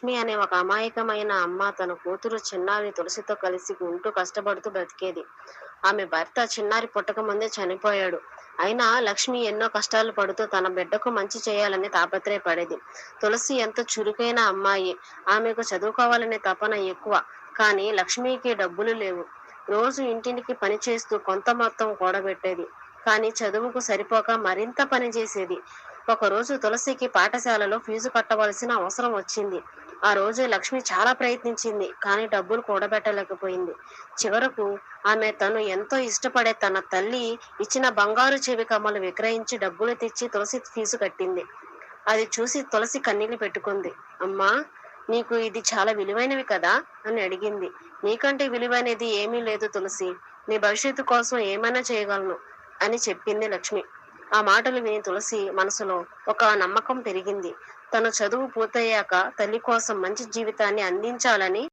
లక్ష్మి అనే ఒక అమాయకమైన అమ్మ తన కూతురు చిన్నారి తులసితో కలిసి ఉంటూ కష్టపడుతూ బ్రతికేది. ఆమె భర్త చిన్నారి పుట్టక ముందే చనిపోయాడు. అయినా లక్ష్మి ఎన్నో కష్టాలు పడుతూ తన బిడ్డకు మంచి చేయాలని తాపత్రయపడేది. తులసి ఎంతో చురుకైన అమ్మాయి. ఆమెకు చదువుకోవాలనే తపన ఎక్కువ. కానీ లక్ష్మికి డబ్బులు లేవు. రోజు ఇంటికి పని చేస్తూ కొంత మొత్తం కూడబెట్టేది. కానీ చదువుకు సరిపోక మరింత పని చేసేది. ఒకరోజు తులసికి పాఠశాలలో ఫీజు కట్టవలసిన అవసరం వచ్చింది. ఆ రోజు లక్ష్మి చాలా ప్రయత్నించింది, కానీ డబ్బులు కూడబెట్టలేకపోయింది. చివరకు ఆమె తను ఎంతో ఇష్టపడే తన తల్లి ఇచ్చిన బంగారు చెవి కమ్మలు విక్రయించి డబ్బులు తెచ్చి తులసి ఫీజు కట్టింది. అది చూసి తులసి కన్నీళ్లు పెట్టుకుంది. అమ్మా, నీకు ఇది చాలా విలువైనవి కదా అని అడిగింది. నీకంటే విలువైనది ఏమీ లేదు తులసి. నీ భవిష్యత్తు కోసం ఏమైనా చేయగలను అని చెప్పింది లక్ష్మి. ఆ మాటలు విని తులసి మనసులో ఒక నమ్మకం పెరిగింది. తన చదువు పూర్తయ్యాక తల్లి కోసం మంచి జీవితాన్ని అందించాలని